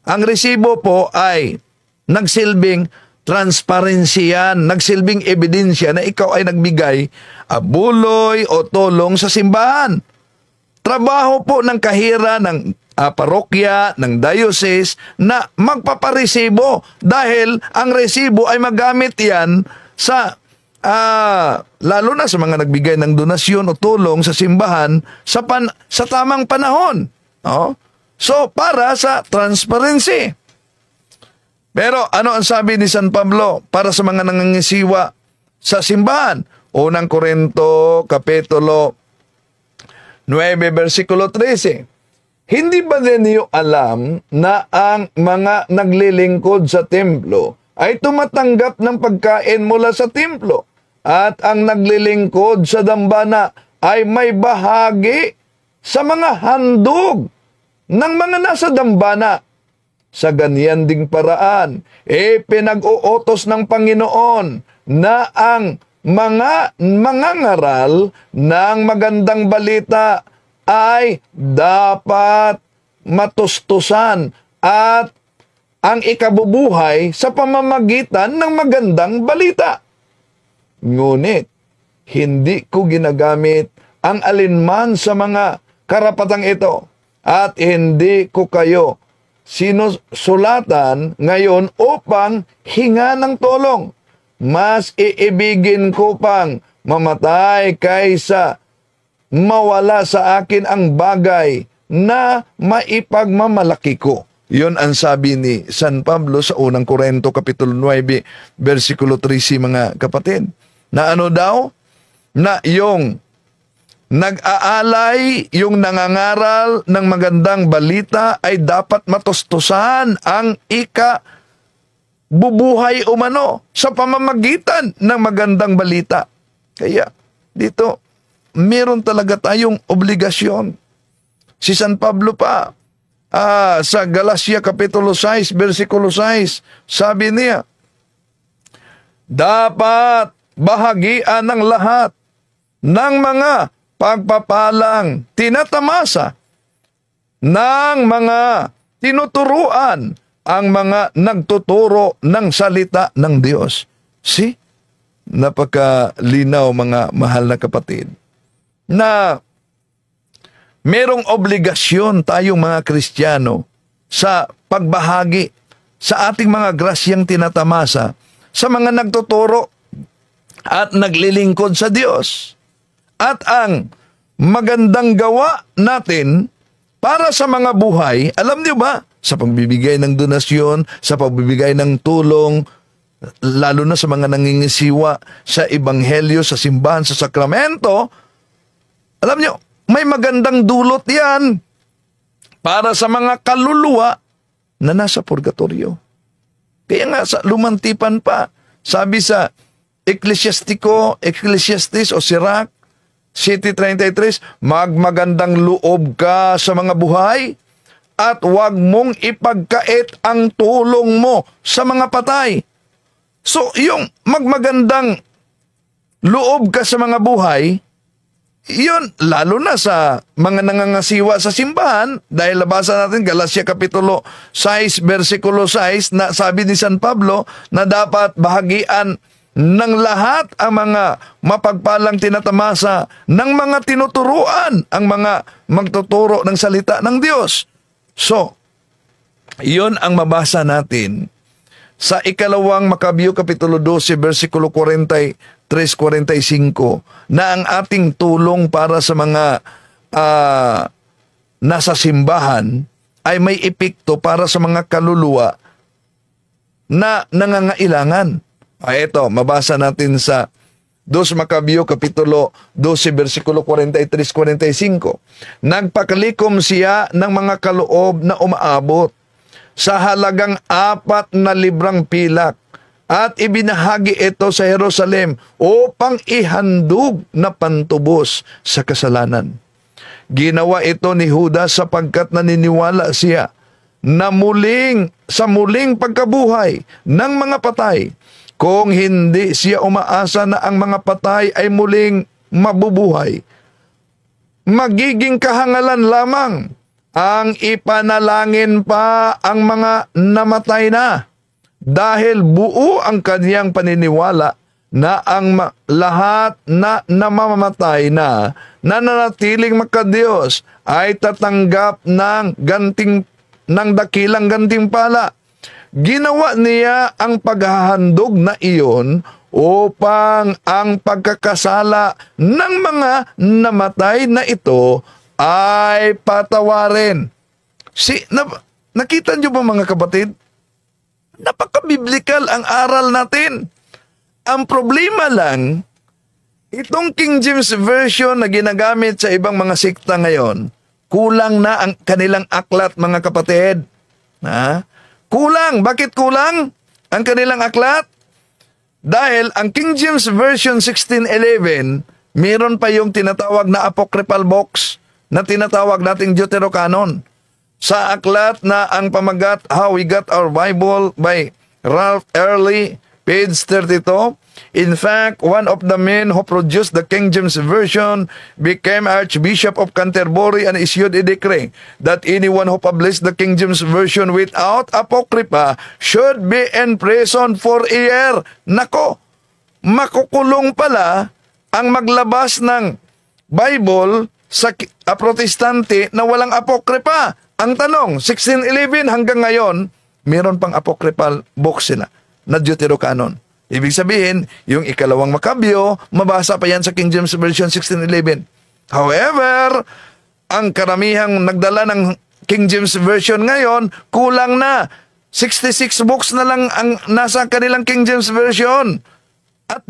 [SPEAKER 1] Ang resibo po ay nagsilbing transparency yan, nagsilbing ebidensya na ikaw ay nagbigay abuloy o tulong sa simbahan. Trabaho po ng kahira ng parokya, ng diocese na magpaparesibo dahil ang resibo ay magamit yan sa lalo na sa mga nagbigay ng donasyon o tulong sa simbahan sa tamang panahon. Oh? So, para sa transparency. Pero ano ang sabi ni San Pablo para sa mga nangangisiwa sa simbahan? Unang Korinto, Kapitulo 9, versikulo 13. Hindi ba ninyo alam na ang mga naglilingkod sa templo ay tumatanggap ng pagkain mula sa templo at ang naglilingkod sa dambana ay may bahagi sa mga handog ng mga nasa dambana? Sa ganyan ding paraan, pinag-uutos ng Panginoon na ang mga mangangaral ng magandang balita ay dapat matustusan at ang ikabubuhay sa pamamagitan ng magandang balita. Ngunit, hindi ko ginagamit ang alinman sa mga karapatang ito at hindi ko kayo sinusulatan ngayon upang hinga ng tulong. Mas iibigin ko pang mamatay kaysa mawala sa akin ang bagay na maipagmamalaki ko. Yun ang sabi ni San Pablo sa unang Korinto Kapitulo 9, versikulo 13, mga kapatid. Na ano daw? Na yung nag-aalay, yung nangangaral ng magandang balita ay dapat matustusan ang bubuhay umano sa pamamagitan ng magandang balita. Kaya dito, meron talaga tayong obligasyon. Si San Pablo pa, sa Galatia Kapitulo 6, versikulo 6, sabi niya, dapat bahagian ng lahat ng mga pagpapalang tinatamasa ng mga tinuturuan ang mga nagtuturo ng salita ng Diyos. See? Napakalinaw, mga mahal na kapatid, na merong obligasyon tayong mga Kristiyano sa pagbahagi sa ating mga grasyang tinatamasa sa mga nagtuturo at naglilingkod sa Diyos. At ang magandang gawa natin para sa mga buhay, alam niyo ba, sa pagbibigay ng donasyon, sa pagbibigay ng tulong, lalo na sa mga nangingisiwa sa Ebanghelyo, sa simbahan, sa sakramento, alam niyo, may magandang dulot yan para sa mga kaluluwa na nasa purgatorio. Kaya nga sa lumantipan pa, sabi sa Ecclesiastes o Sirach, City 33, magmagandang loob ka sa mga buhay at huwag mong ipagkait ang tulong mo sa mga patay. So, yung magmagandang loob ka sa mga buhay, Iyon, lalo na sa mga nangangasiwa sa simbahan, dahil nabasa natin Galacia Kapitulo 6, versikulo 6, na sabi ni San Pablo na dapat bahagian ng lahat ang mga mapagpalang tinatamasa ng mga tinuturuan, ang mga magtuturo ng salita ng Diyos. So, iyon ang mabasa natin sa ikalawang Makabyo Kapitulo 12, versikulo 43-45, na ang ating tulong para sa mga nasa simbahan ay may epekto para sa mga kaluluwa na nangangailangan. Ito, mabasa natin sa 2 Makabyo Kapitulo 12, versikulo 43-45. Nagpakalikom siya ng mga kaloob na umaabot sa halagang 4 na librang pilak at ibinahagi ito sa Jerusalem upang ihandog na pantubos sa kasalanan. Ginawa ito ni Judas sapagkat naniniwala siya na sa muling pagkabuhay ng mga patay, kung hindi siya umaasa na ang mga patay ay muling mabubuhay, magiging kahangalan lamang ang ipanalangin pa ang mga namatay na, dahil buo ang kaniyang paniniwala na ang lahat na namamatay na nananatiling makadiyos ay tatanggap ng dakilang gantimpala. Ginawa niya ang paghahandog na iyon upang ang pagkakasala ng mga namatay na ito ay patawarin. Nakita niyo ba mga kapatid? Napaka-biblical ang aral natin. Ang problema lang, itong King James Version na ginagamit sa ibang mga sekta ngayon, kulang na ang kanilang aklat, mga kapatid. Kulang. Bakit kulang ang kanilang aklat? Dahil ang King James Version 1611, meron pa yung tinatawag na apocryphal box na tinatawag nating Deuterocanon. Sa aklat na ang pamagat How We Got Our Bible by Ralph Early, page 32, in fact, one of the men who produced the King James Version became Archbishop of Canterbury and issued a decree that anyone who published the King James Version without Apocrypha should be imprisoned for a year. Nako, makukulong pala ang maglabas ng Bible sa protestante na walang Apocrypha. Ang tanong, 1611 hanggang ngayon, meron pang apocryphal book sila na Deuterocanon. Ibig sabihin, yung ikalawang Makabyo, mabasa pa yan sa King James Version 1611. However, ang karamihang nagdala ng King James Version ngayon, kulang na. 66 books na lang ang nasa kanilang King James Version. At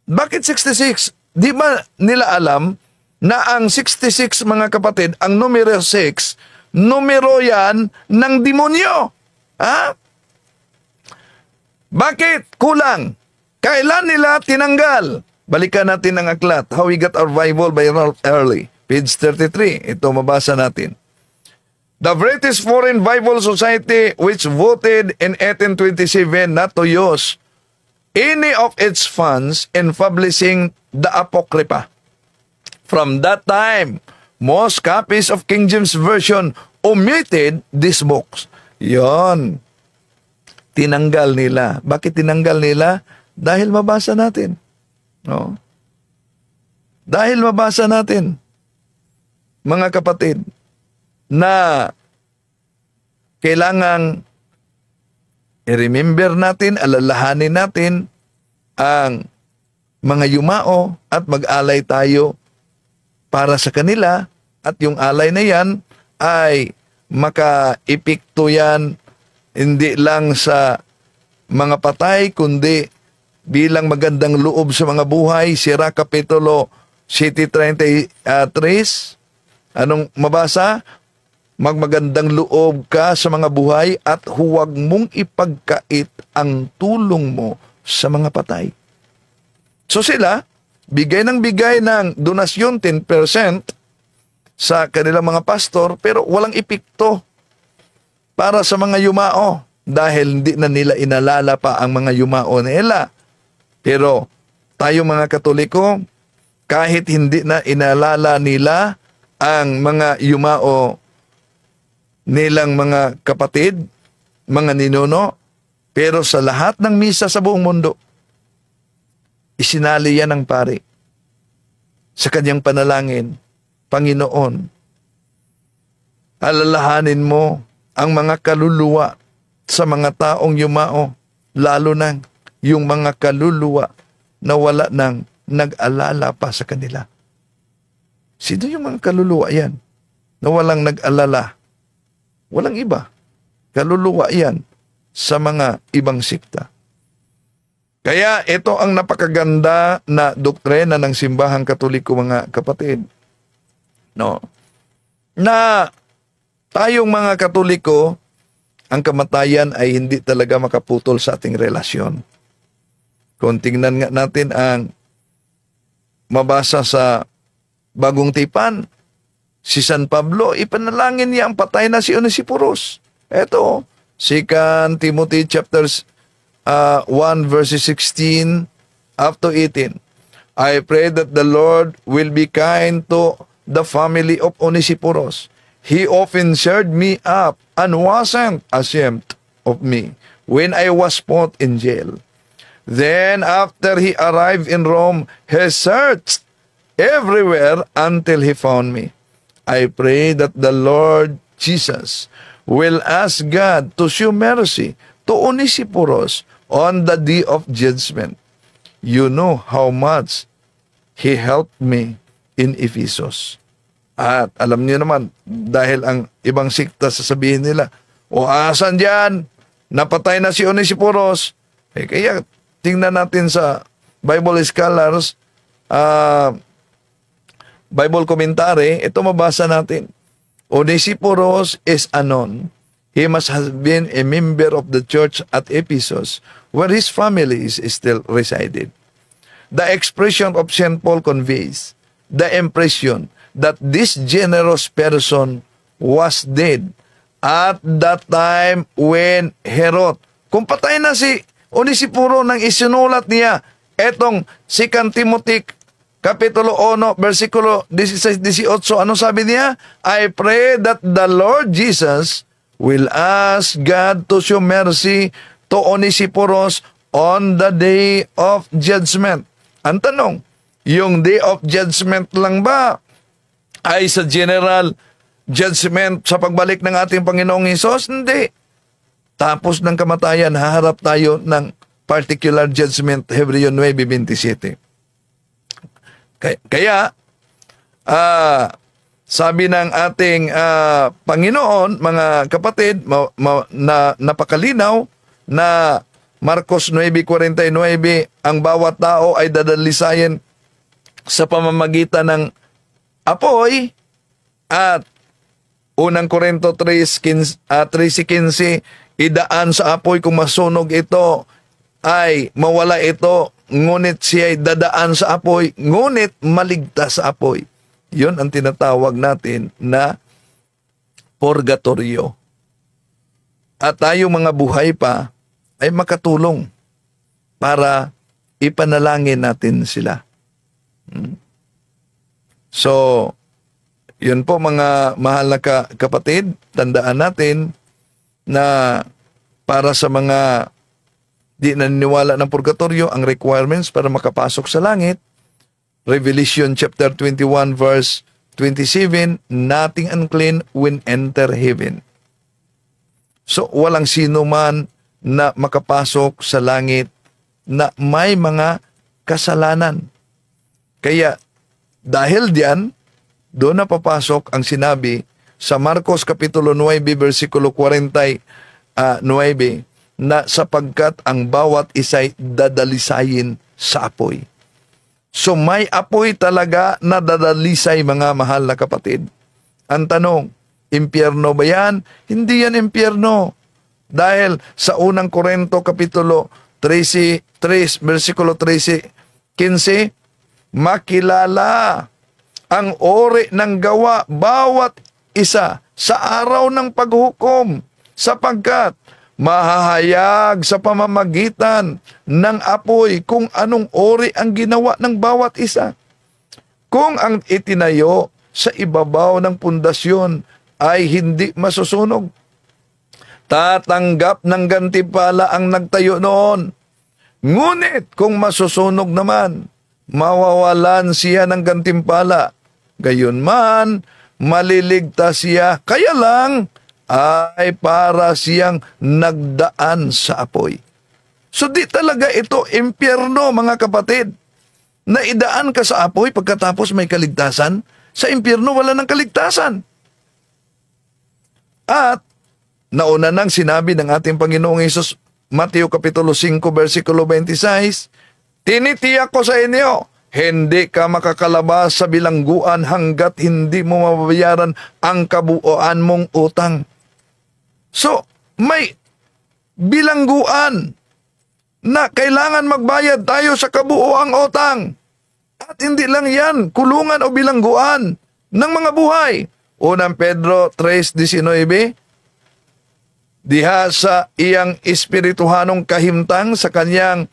[SPEAKER 1] bakit 66? Di ba nila alam na ang 66, mga kapatid, ang numero 6, numero yan ng demonyo? Bakit kulang? Kailan nila tinanggal? Balikan natin ang aklat, How We Got Our Bible by Ralph Early, page 33. Ito, mabasa natin. The British Foreign Bible Society, which voted in 1827 not to use any of its funds in publishing the Apocrypha. From that time, most copies of King James Version omitted these books. Yon. Tinanggal nila. Bakit tinanggal nila? Dahil mabasa natin. No? Dahil mabasa natin, mga kapatid, na kailangang i-remember natin, alalahanin natin ang mga yumao at mag-alay tayo para sa kanila, at yung alay na yan ay maka-epekto yan hindi lang sa mga patay, kundi bilang magandang loob sa mga buhay. Sira Kapitulo 7:33. Anong mabasa? Magmagandang loob ka sa mga buhay at huwag mong ipagkait ang tulong mo sa mga patay. So sila, bigay ng donasyon 10% sa kanilang mga pastor, pero walang epekto para sa mga yumao dahil hindi na nila inalala pa ang mga yumao nila. Pero tayo mga Katoliko, kahit hindi na inalala nila ang mga yumao nilang mga kapatid, mga ninuno, pero sa lahat ng misa sa buong mundo, isinali yan ng pari sa kanyang panalangin. Panginoon, alalahanin mo ang mga kaluluwa sa mga taong yumao, lalo na yung mga kaluluwa na wala nang nag-alala pa sa kanila. Sino yung mga kaluluwa yan na walang nag-alala? Walang iba. Kaluluwa yan sa mga ibang sikta. Kaya ito ang napakaganda na doktrina ng simbahang Katoliko, mga kapatid. No? Na tayong mga Katoliko, ang kamatayan ay hindi talaga makaputol sa ating relasyon. Kung tingnan nga natin ang mabasa sa Bagong Tipan, si San Pablo, ipanalangin niya ang patay na si Onesiporos. Ito, 2 Timothy chapters 1 verses 16 up to 18. I pray that the Lord will be kind to the family of Onesiporos. He often cheered me up and wasn't ashamed of me when I was put in jail. Then after he arrived in Rome, he searched everywhere until he found me. I pray that the Lord Jesus will ask God to show mercy to Onesiporos on the day of judgment. You know how much he helped me in Ephesus. At alam niyo naman, dahil ang ibang sikta sasabihin nila, o asan dyan? Napatay na si Onesiporos. Kaya tingnan natin sa Bible Scholars, Bible Commentary, ito mabasa natin. Onesiporos is unknown. He must have been a member of the church at Ephesus, where his family is still resided. The expression of St. Paul conveys the impression that this generous person was dead at that time when Herod. Kung patay na si Onesiporo nang isinulat niya etong 2 Timothy Kapitulo 1, versikulo 16-18, ano sabi niya? I pray that the Lord Jesus will ask God to show mercy to Onesiporos on the day of judgment. Ang tanong, yung day of judgment lang ba ay sa general judgment sa pagbalik ng ating Panginoong Hesus? Hindi. Tapos ng kamatayan, haharap tayo ng particular judgment, Hebreo 9:27. Kaya, sabi ng ating Panginoon, mga kapatid, na napakalinaw na Marcos 9:49, ang bawat tao ay dadalisayin sa pamamagitan ng apoy, at unang Korinto 3:15, idaan sa apoy, kung masunog ito ay mawala ito, ngunit siya ay dadaan sa apoy, ngunit maligtas sa apoy. Yun ang tinatawag natin na purgatorio. At tayong mga buhay pa ay makatulong para ipanalangin natin sila. So, yun po mga mahal na kapatid, tandaan natin na para sa mga di naniniwala ng purgatorio, ang requirements para makapasok sa langit, Revelation chapter 21 verse 27, nothing unclean will enter heaven. So, walang sino man na makapasok sa langit na may mga kasalanan. Kaya, dahil diyan, doon na papasok ang sinabi sa Marcos Kapitulo 9, versikulo 49, na sapagkat ang bawat isa'y dadalisayin sa apoy. So may apoy talaga na dadalisay, mga mahal na kapatid. Ang tanong, impyerno ba yan? Hindi yan impyerno. Dahil sa unang Korinto Kapitulo 3, versikulo 13-15, makilala ang ori ng gawa bawat isa sa araw ng paghukom, sapagkat mahahayag sa pamamagitan ng apoy kung anong ori ang ginawa ng bawat isa. Kung ang itinayo sa ibabaw ng pundasyon ay hindi masusunog, tatanggap ng gantimpala ang nagtayo noon. Ngunit kung masusunog naman, mawawalan siya ng gantimpala. Gayunman, maliligtas siya, kaya lang ay para siyang nagdaan sa apoy. So di talaga ito impyerno, mga kapatid. Na idaan ka sa apoy pagkatapos may kaligtasan. Sa impyerno wala ng kaligtasan. At nauna nang sinabi ng ating Panginoong Hesus, Mateo Kapitulo 5, versikulo 26, tinitiyak ko sa inyo, hindi ka makakalabas sa bilangguan hanggat hindi mo mababayaran ang kabuuan mong utang. So, may bilangguan na kailangan magbayad tayo sa kabuuang utang. At hindi lang yan, kulungan o bilangguan ng mga buhay. Unang Pedro 3:19, diha sa iyang espirituhanong kahimtang sa kanyang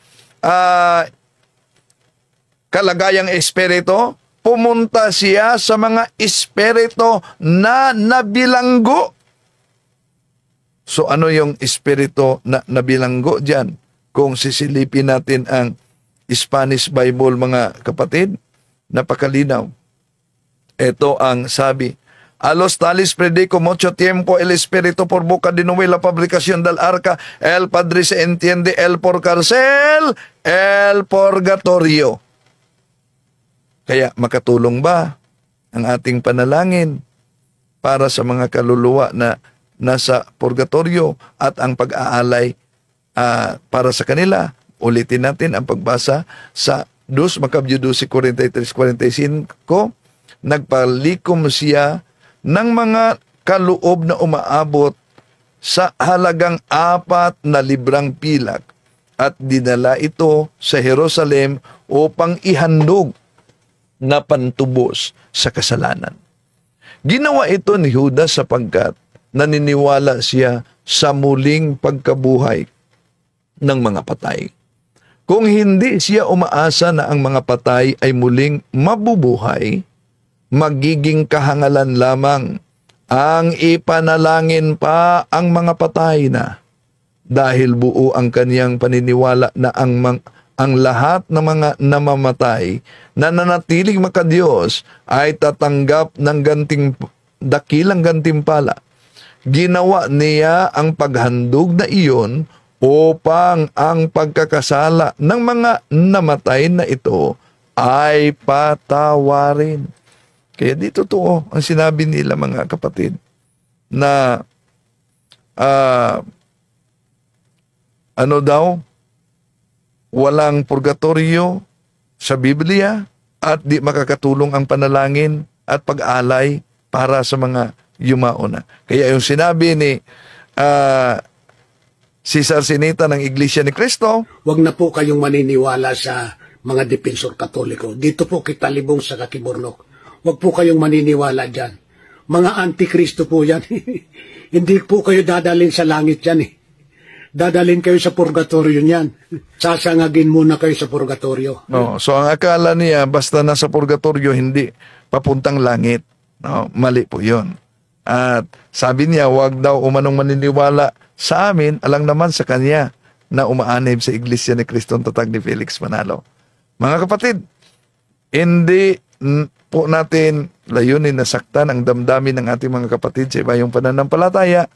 [SPEAKER 1] kalagayang espiritu, pumunta siya sa mga espiritu na nabilanggo. So ano yung espiritu na nabilanggo dyan? Kung sisilipin natin ang Spanish Bible, mga kapatid, napakalinaw. Ito ang sabi, a los tales predico mucho tiempo el Espíritu por boca de Noé la fabricación del arca, el Padre se entiende, el por cárcel, el purgatorio. Kaya makatulong ba ang ating panalangin para sa mga kaluluwa na nasa purgatorio at ang pag-aalay para sa kanila? Ulitin natin ang pagbasa sa 2 Makabyo 12:43-45. Nagpalikom siya ng mga kaloob na umaabot sa halagang 4 na librang pilak at dinala ito sa Jerusalem upang ihandog na pantubos sa kasalanan. Ginawa ito ni Judas sapagkat naniniwala siya sa muling pagkabuhay ng mga patay. Kung hindi siya umaasa na ang mga patay ay muling mabubuhay, magiging kahangalan lamang ang ipanalangin pa ang mga patay na, dahil buo ang kaniyang paniniwala na ang lahat ng mga namamatay na nanatiling makadiyos ay tatanggap ng dakilang gantimpala. Ginawa niya ang paghandog na iyon upang ang pagkakasala ng mga namatay na ito ay patawarin. Kaya di totoo ang sinabi nila, mga kapatid, na walang purgatorio sa Biblia at di makakatulong ang panalangin at pag-alay para sa mga yumauna. Kaya yung sinabi ni Cesar Sinita ng Iglesia ni Cristo,
[SPEAKER 2] Huwag na po kayong maniniwala sa mga depensor katoliko. Dito po kita libong sa Kakiburnok. Huwag po kayong maniniwala dyan. Mga antikristo po yan. Hindi po kayo dadalhin sa langit yan. Dadalhin kayo sa purgatorio niyan. Sasangagin muna kayo sa purgatorio.
[SPEAKER 1] no, so ang akala niya, basta nasa purgatorio, hindi papuntang langit. No, mali po yun. At sabi niya, wag daw umanong maniniwala sa amin, alang naman sa kanya na umaanib sa Iglesia ni Cristo ang tatag ni Felix Manalo. Mga kapatid, hindi po natin layunin na saktan ang damdamin ng ating mga kapatid sa iba yung pananampalataya,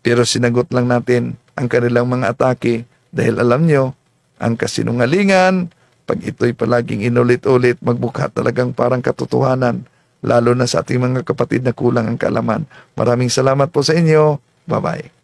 [SPEAKER 1] pero sinagot lang natin ang kanilang mga atake dahil alam nyo, ang kasinungalingan, pag ito'y palaging inulit-ulit, magbuka talagang parang katotohanan, lalo na sa ating mga kapatid na kulang ang kaalaman. Maraming salamat po sa inyo. Bye-bye.